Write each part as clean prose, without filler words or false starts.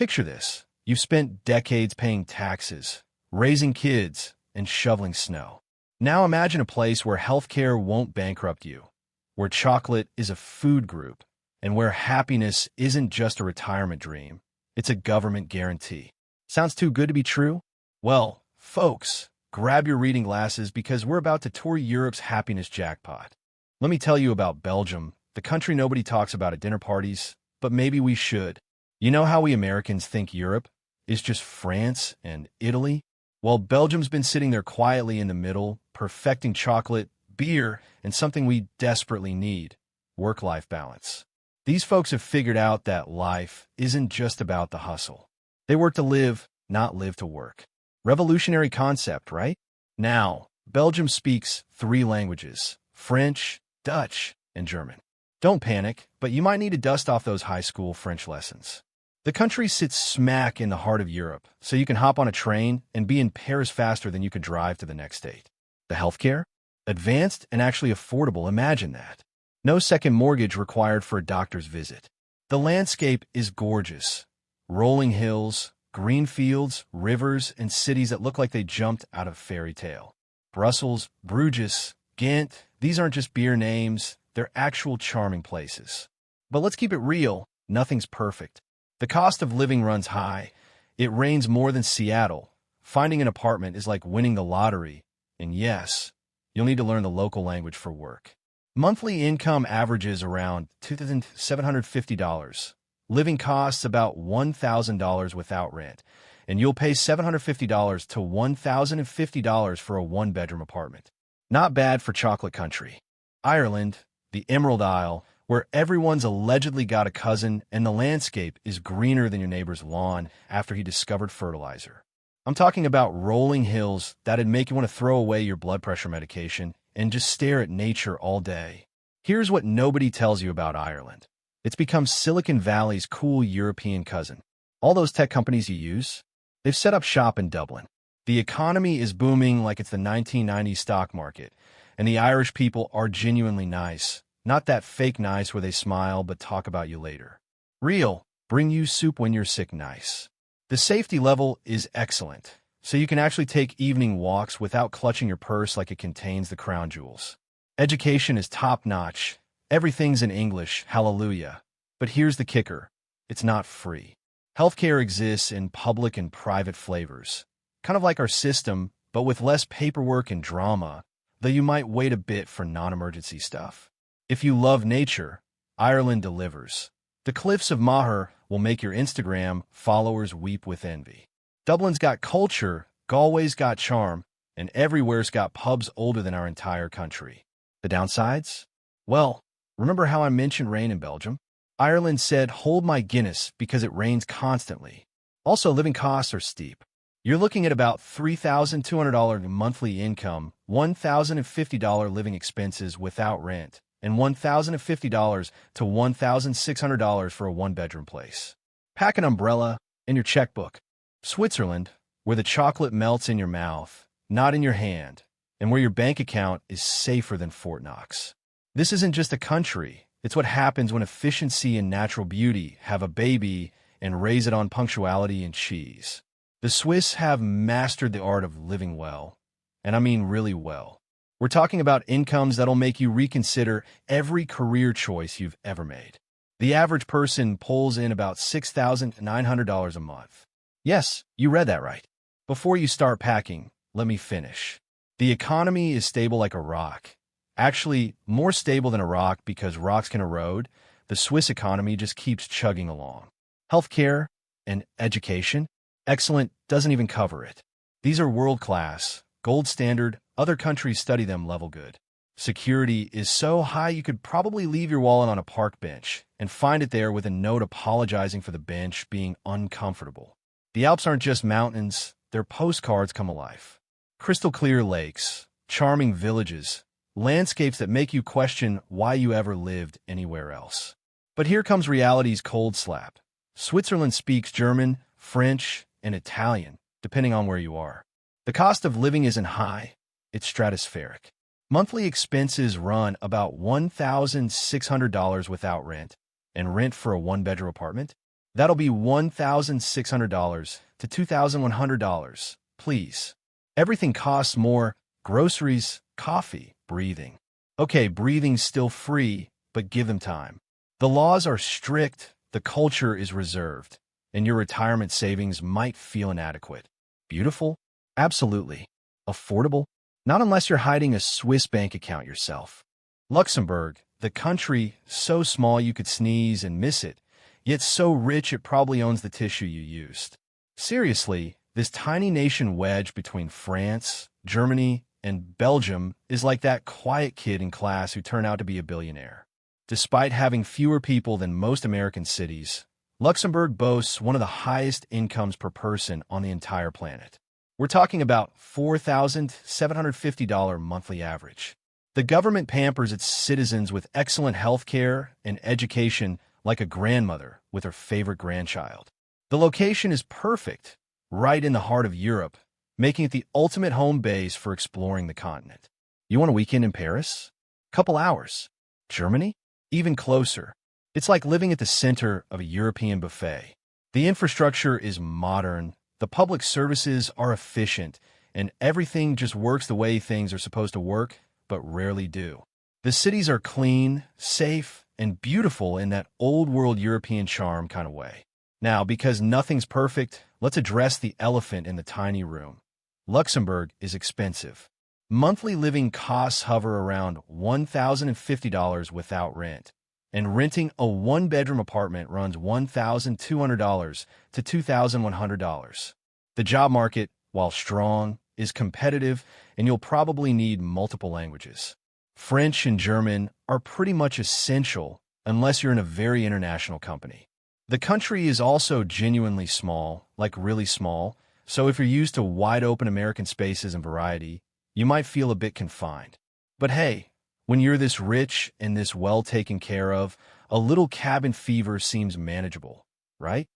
Picture this. You've spent decades paying taxes, raising kids, and shoveling snow. Now imagine a place where healthcare won't bankrupt you, where chocolate is a food group, and where happiness isn't just a retirement dream, it's a government guarantee. Sounds too good to be true? Well, folks, grab your reading glasses because we're about to tour Europe's happiness jackpot. Let me tell you about Belgium, the country nobody talks about at dinner parties, but maybe we should. You know how we Americans think Europe is just France and Italy? Well, Belgium's been sitting there quietly in the middle, perfecting chocolate, beer, and something we desperately need: work-life balance. These folks have figured out that life isn't just about the hustle. They work to live, not live to work. Revolutionary concept, right? Now, Belgium speaks 3 languages: French, Dutch, and German. Don't panic, but you might need to dust off those high school French lessons. The country sits smack in the heart of Europe, so you can hop on a train and be in Paris faster than you could drive to the next state. The healthcare? Advanced and actually affordable, imagine that. No second mortgage required for a doctor's visit. The landscape is gorgeous. Rolling hills, green fields, rivers, and cities that look like they jumped out of a fairy tale. Brussels, Bruges, Ghent, these aren't just beer names, they're actual charming places. But let's keep it real, nothing's perfect. The cost of living runs high. It rains more than Seattle. Finding an apartment is like winning the lottery. And yes, you'll need to learn the local language for work. Monthly income averages around $2,750. Living costs about $1,000 without rent. And you'll pay $750 to $1,050 for a one-bedroom apartment. Not bad for chocolate country. Ireland, the Emerald Isle, where everyone's allegedly got a cousin and the landscape is greener than your neighbor's lawn after he discovered fertilizer. I'm talking about rolling hills that'd make you want to throw away your blood pressure medication and just stare at nature all day. Here's what nobody tells you about Ireland. It's become Silicon Valley's cool European cousin. All those tech companies you use, they've set up shop in Dublin. The economy is booming like it's the 1990s stock market, and the Irish people are genuinely nice. Not that fake nice where they smile but talk about you later. Real, bring you soup when you're sick nice. The safety level is excellent, so you can actually take evening walks without clutching your purse like it contains the crown jewels. Education is top-notch. Everything's in English, hallelujah. But here's the kicker. It's not free. Healthcare exists in public and private flavors. Kind of like our system, but with less paperwork and drama, though you might wait a bit for non-emergency stuff. If you love nature, Ireland delivers. The cliffs of Moher will make your Instagram followers weep with envy. Dublin's got culture, Galway's got charm, and everywhere's got pubs older than our entire country. The downsides? Well, remember how I mentioned rain in Belgium? Ireland said, hold my Guinness because it rains constantly. Also, living costs are steep. You're looking at about $3,200 monthly income, $1,050 living expenses without rent, and $1,050 to $1,600 for a one-bedroom place. Pack an umbrella and your checkbook. Switzerland, where the chocolate melts in your mouth, not in your hand, and where your bank account is safer than Fort Knox. This isn't just a country. It's what happens when efficiency and natural beauty have a baby and raise it on punctuality and cheese. The Swiss have mastered the art of living well, and I mean really well. We're talking about incomes that'll make you reconsider every career choice you've ever made. The average person pulls in about $6,900 a month. Yes, you read that right. Before you start packing, let me finish. The economy is stable like a rock. Actually, more stable than a rock because rocks can erode. The Swiss economy just keeps chugging along. Healthcare and education, excellent, doesn't even cover it. These are world-class, gold standard. Other countries study them level good. Security is so high you could probably leave your wallet on a park bench and find it there with a note apologizing for the bench being uncomfortable. The Alps aren't just mountains, they're postcards come alive. Crystal clear lakes, charming villages, landscapes that make you question why you ever lived anywhere else. But here comes reality's cold slap. Switzerland speaks German, French, and Italian, depending on where you are. The cost of living isn't high. It's stratospheric. Monthly expenses run about $1,600 without rent, and rent for a one-bedroom apartment? That'll be $1,600 to $2,100, please. Everything costs more: groceries, coffee, breathing. Okay, breathing's still free, but give them time. The laws are strict, the culture is reserved, and your retirement savings might feel inadequate. Beautiful? Absolutely. Affordable? Not unless you're hiding a Swiss bank account yourself. Luxembourg, the country, so small you could sneeze and miss it, yet so rich it probably owns the tissue you used. Seriously, this tiny nation wedged between France, Germany, and Belgium is like that quiet kid in class who turned out to be a billionaire. Despite having fewer people than most American cities, Luxembourg boasts one of the highest incomes per person on the entire planet. We're talking about $4,750 monthly average. The government pampers its citizens with excellent health care and education like a grandmother with her favorite grandchild. The location is perfect, right in the heart of Europe, making it the ultimate home base for exploring the continent. You want a weekend in Paris? Couple hours. Germany? Even closer. It's like living at the center of a European buffet. The infrastructure is modern, the public services are efficient, and everything just works the way things are supposed to work, but rarely do. The cities are clean, safe, and beautiful in that old-world European charm kind of way. Now, because nothing's perfect, let's address the elephant in the tiny room. Luxembourg is expensive. Monthly living costs hover around $1,050 without rent, and renting a one-bedroom apartment runs $1,200 to $2,100. The job market, while strong, is competitive, and you'll probably need multiple languages. French and German are pretty much essential unless you're in a very international company. The country is also genuinely small, like really small, so if you're used to wide-open American spaces and variety, you might feel a bit confined. But hey, when you're this rich and this well taken care of, a little cabin fever seems manageable, right?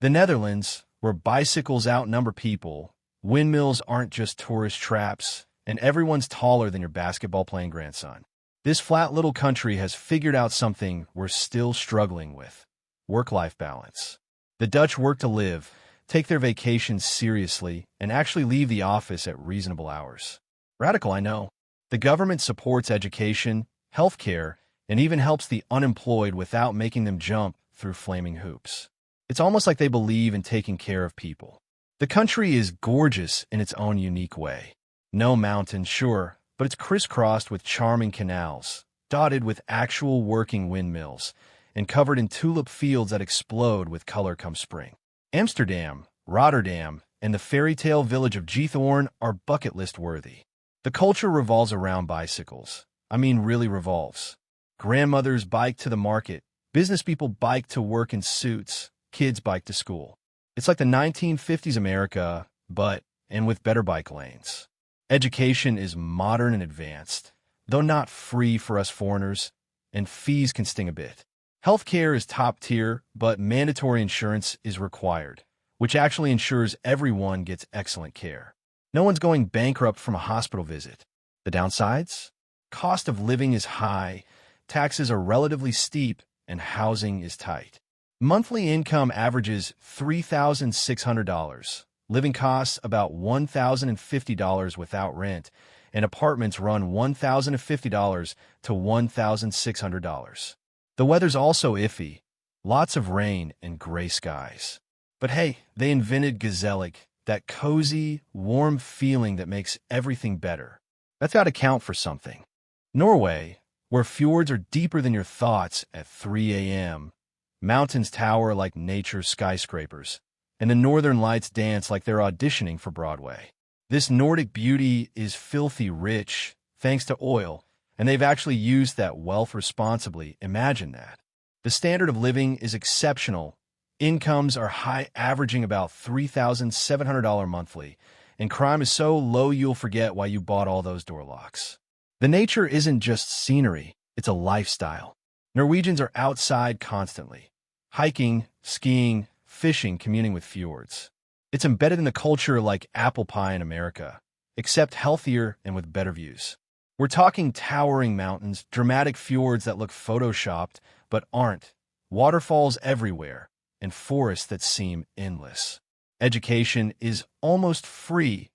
The Netherlands, where bicycles outnumber people, windmills aren't just tourist traps, and everyone's taller than your basketball-playing grandson. This flat little country has figured out something we're still struggling with: work-life balance. The Dutch work to live, take their vacations seriously, and actually leave the office at reasonable hours. Radical, I know. The government supports education, healthcare, and even helps the unemployed without making them jump through flaming hoops. It's almost like they believe in taking care of people. The country is gorgeous in its own unique way. No mountains, sure, but it's crisscrossed with charming canals, dotted with actual working windmills, and covered in tulip fields that explode with color come spring. Amsterdam, Rotterdam, and the fairy tale village of Giethoorn are bucket list worthy. The culture revolves around bicycles. I mean, really revolves. Grandmothers bike to the market, business people bike to work in suits, kids bike to school. It's like the 1950s America, and with better bike lanes. Education is modern and advanced, though not free for us foreigners, and fees can sting a bit. Healthcare is top tier, but mandatory insurance is required, which actually ensures everyone gets excellent care. No one's going bankrupt from a hospital visit. The downsides? Cost of living is high, taxes are relatively steep, and housing is tight. Monthly income averages $3,600. Living costs about $1,050 without rent, and apartments run $1,050 to $1,600. The weather's also iffy. Lots of rain and gray skies. But hey, they invented gezellig, that cozy, warm feeling that makes everything better. That's got to count for something. Norway, where fjords are deeper than your thoughts at 3 a.m., mountains tower like nature's skyscrapers, and the northern lights dance like they're auditioning for Broadway. This Nordic beauty is filthy rich, thanks to oil, and they've actually used that wealth responsibly. Imagine that. The standard of living is exceptional. Incomes are high, averaging about $3,700 monthly, and crime is so low you'll forget why you bought all those door locks. The nature isn't just scenery, it's a lifestyle. Norwegians are outside constantly, hiking, skiing, fishing, communing with fjords. It's embedded in the culture like apple pie in America, except healthier and with better views. We're talking towering mountains, dramatic fjords that look photoshopped but aren't, waterfalls everywhere, and forests that seem endless. Education is almost free,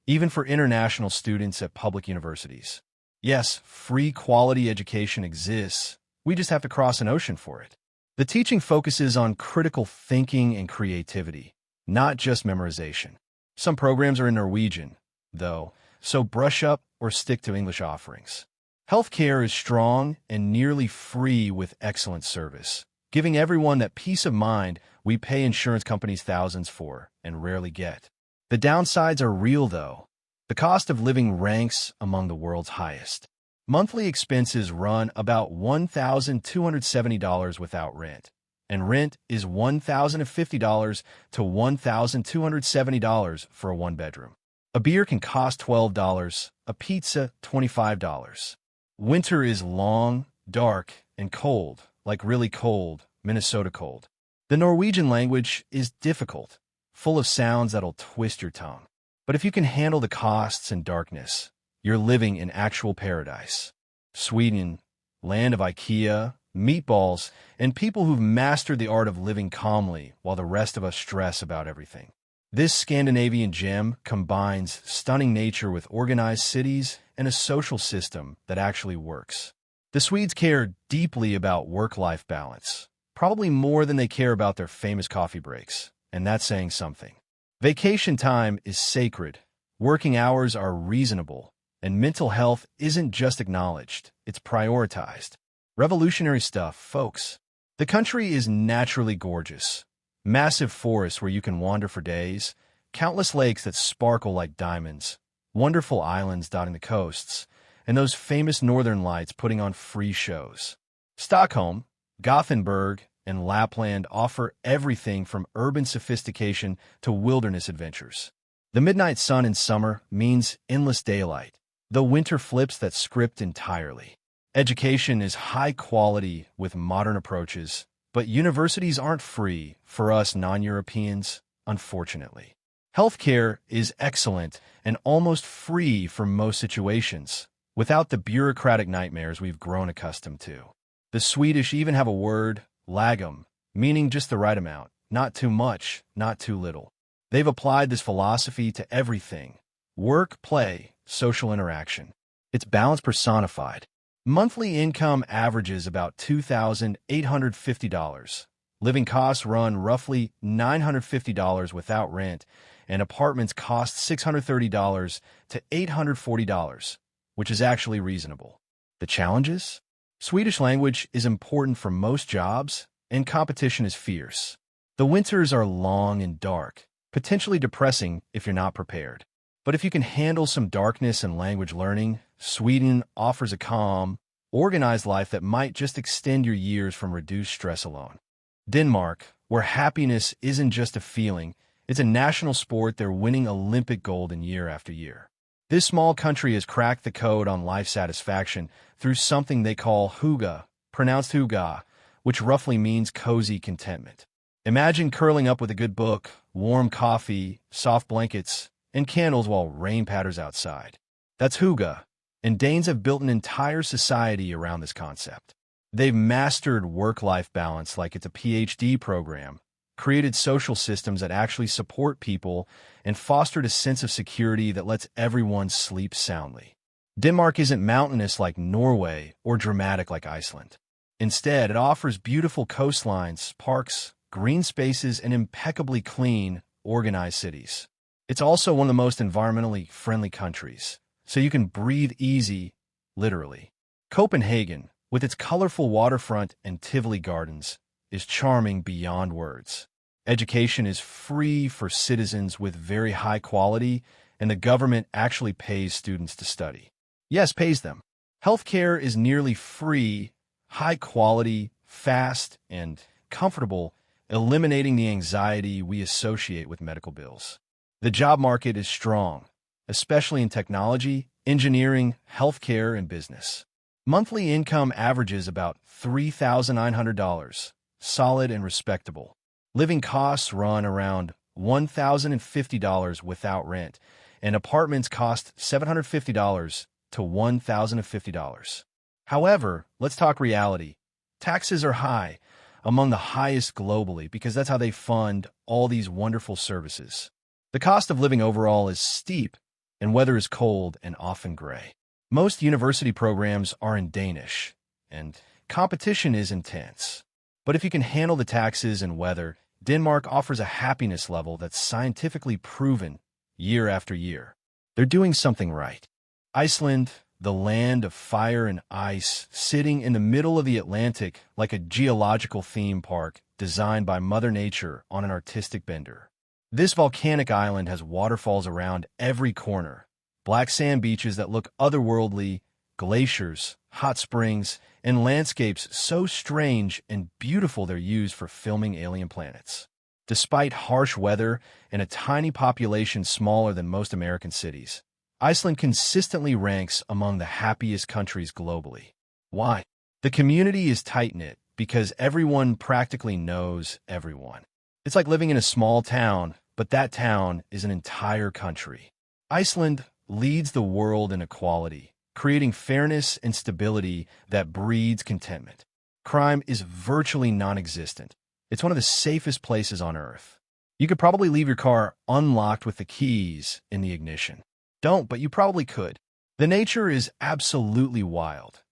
even for international students at public universities. Yes, free quality education exists. We just have to cross an ocean for it. The teaching focuses on critical thinking and creativity, not just memorization. Some programs are in Norwegian, though, so brush up or stick to English offerings. Healthcare is strong and nearly free with excellent service, giving everyone that peace of mind we pay insurance companies thousands for and rarely get. The downsides are real, though. The cost of living ranks among the world's highest. Monthly expenses run about $1,270 without rent, and rent is $1,050 to $1,270 for a one-bedroom. A beer can cost $12, a pizza $25. Winter is long, dark, and cold, like really cold, Minnesota cold. The Norwegian language is difficult, full of sounds that'll twist your tongue. But if you can handle the costs and darkness, you're living in actual paradise. Sweden, land of IKEA, meatballs, and people who've mastered the art of living calmly while the rest of us stress about everything. This Scandinavian gem combines stunning nature with organized cities and a social system that actually works. The Swedes care deeply about work-life balance, probably more than they care about their famous coffee breaks, and that's saying something. Vacation time is sacred, working hours are reasonable, and mental health isn't just acknowledged, it's prioritized. Revolutionary stuff, folks. The country is naturally gorgeous. Massive forests where you can wander for days, countless lakes that sparkle like diamonds, wonderful islands dotting the coasts, and those famous northern lights putting on free shows. Stockholm, Gothenburg, and Lapland offer everything from urban sophistication to wilderness adventures. The midnight sun in summer means endless daylight, though winter flips that script entirely. Education is high quality with modern approaches, but universities aren't free for us non-Europeans, unfortunately. Healthcare is excellent and almost free for most situations, without the bureaucratic nightmares we've grown accustomed to. The Swedish even have a word, lagom, meaning just the right amount, not too much, not too little. They've applied this philosophy to everything: work, play, social interaction. It's balance personified. Monthly income averages about $2,850. Living costs run roughly $950 without rent, and apartments cost $630 to $840, which is actually reasonable. The challenges? Swedish language is important for most jobs, and competition is fierce. The winters are long and dark, potentially depressing if you're not prepared. But if you can handle some darkness and language learning, Sweden offers a calm, organized life that might just extend your years from reduced stress alone. Denmark, where happiness isn't just a feeling, it's a national sport. They're winning Olympic gold in year after year. This small country has cracked the code on life satisfaction through something they call Hygge, pronounced Hygge, which roughly means cozy contentment. Imagine curling up with a good book, warm coffee, soft blankets, and candles while rain patters outside. That's Hygge, and Danes have built an entire society around this concept. They've mastered work-life balance like it's a PhD program, created social systems that actually support people, and fostered a sense of security that lets everyone sleep soundly. Denmark isn't mountainous like Norway or dramatic like Iceland. Instead, it offers beautiful coastlines, parks, green spaces, and impeccably clean, organized cities. It's also one of the most environmentally friendly countries, so you can breathe easy, literally. Copenhagen, with its colorful waterfront and Tivoli gardens, is charming beyond words. Education is free for citizens with very high quality, and the government actually pays students to study. Yes, pays them. Healthcare is nearly free, high quality, fast, and comfortable, eliminating the anxiety we associate with medical bills. The job market is strong, especially in technology, engineering, healthcare, and business. Monthly income averages about $3,900, solid and respectable. Living costs run around $1,050 without rent, and apartments cost $750 to $1,050. However, let's talk reality. Taxes are high, among the highest globally because that's how they fund all these wonderful services. The cost of living overall is steep, and weather is cold and often gray. Most university programs are in Danish, and competition is intense. But if you can handle the taxes and weather, Denmark offers a happiness level that's scientifically proven year after year. They're doing something right. Iceland, the land of fire and ice, sitting in the middle of the Atlantic like a geological theme park designed by Mother Nature on an artistic bender. This volcanic island has waterfalls around every corner, black sand beaches that look otherworldly, glaciers, hot springs, and landscapes so strange and beautiful they're used for filming alien planets. Despite harsh weather and a tiny population smaller than most American cities, Iceland consistently ranks among the happiest countries globally. Why? The community is tight-knit because everyone practically knows everyone. It's like living in a small town, but that town is an entire country. Iceland leads the world in equality, creating fairness and stability that breeds contentment. Crime is virtually non-existent. It's one of the safest places on Earth. You could probably leave your car unlocked with the keys in the ignition. Don't, but you probably could. The nature is absolutely wild.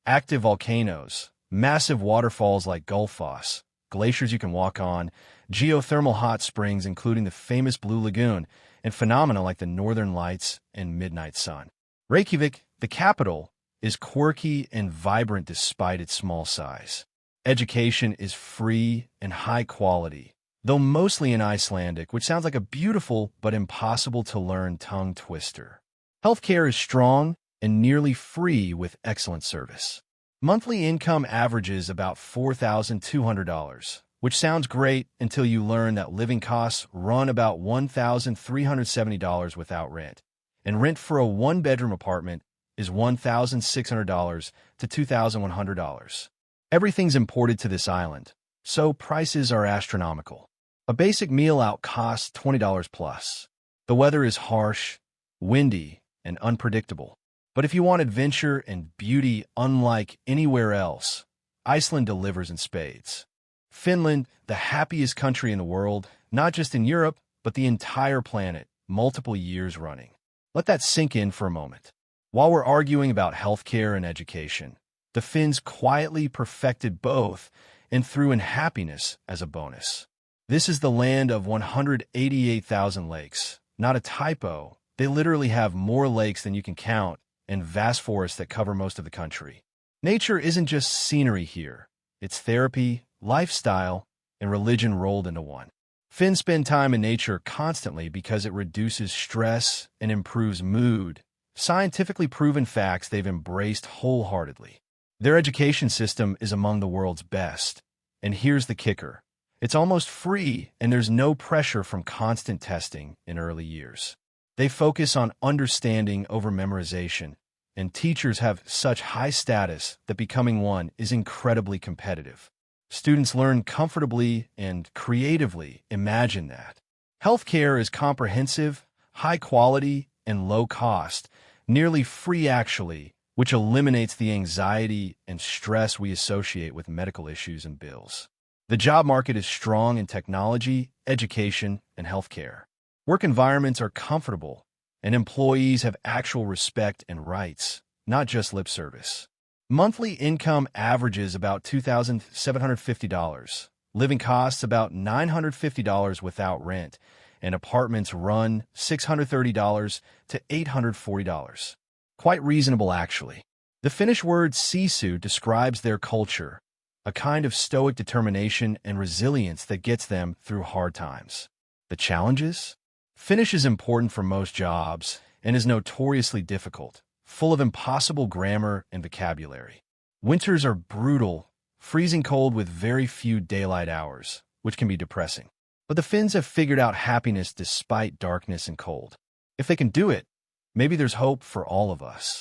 Active volcanoes, massive waterfalls like Gullfoss, glaciers you can walk on, geothermal hot springs including the famous Blue Lagoon, and phenomena like the Northern Lights and midnight sun. Reykjavik, the capital, is quirky and vibrant despite its small size. Education is free and high quality, though mostly in Icelandic, which sounds like a beautiful but impossible to learn tongue twister. Healthcare is strong and nearly free with excellent service. Monthly income averages about $4,200, which sounds great until you learn that living costs run about $1,370 without rent, and rent for a one-bedroom apartment is $1,600 to $2,100. Everything's imported to this island, so prices are astronomical. A basic meal out costs $20 plus. The weather is harsh, windy, and unpredictable. But if you want adventure and beauty unlike anywhere else, Iceland delivers in spades. Finland, the happiest country in the world, not just in Europe, but the entire planet, multiple years running. Let that sink in for a moment. While we're arguing about healthcare and education, the Finns quietly perfected both and threw in happiness as a bonus. This is the land of 188,000 lakes. Not a typo. They literally have more lakes than you can count and vast forests that cover most of the country. Nature isn't just scenery here. It's therapy, lifestyle, and religion rolled into one. Finns spend time in nature constantly because it reduces stress and improves mood. Scientifically proven facts they've embraced wholeheartedly. Their education system is among the world's best. And here's the kicker. It's almost free, and there's no pressure from constant testing in early years. They focus on understanding over memorization, and teachers have such high status that becoming one is incredibly competitive. Students learn comfortably and creatively. Imagine that. Healthcare is comprehensive, high quality, and low cost, nearly free actually, which eliminates the anxiety and stress we associate with medical issues and bills. The job market is strong in technology, education, and healthcare. Work environments are comfortable, and employees have actual respect and rights, not just lip service. Monthly income averages about $2,750. Living costs about $950 without rent, and apartments run $630 to $840. Quite reasonable, actually. The Finnish word sisu describes their culture, a kind of stoic determination and resilience that gets them through hard times. The challenges? Finnish is important for most jobs and is notoriously difficult, full of impossible grammar and vocabulary. Winters are brutal, freezing cold with very few daylight hours, which can be depressing. But the Finns have figured out happiness despite darkness and cold. If they can do it, maybe there's hope for all of us.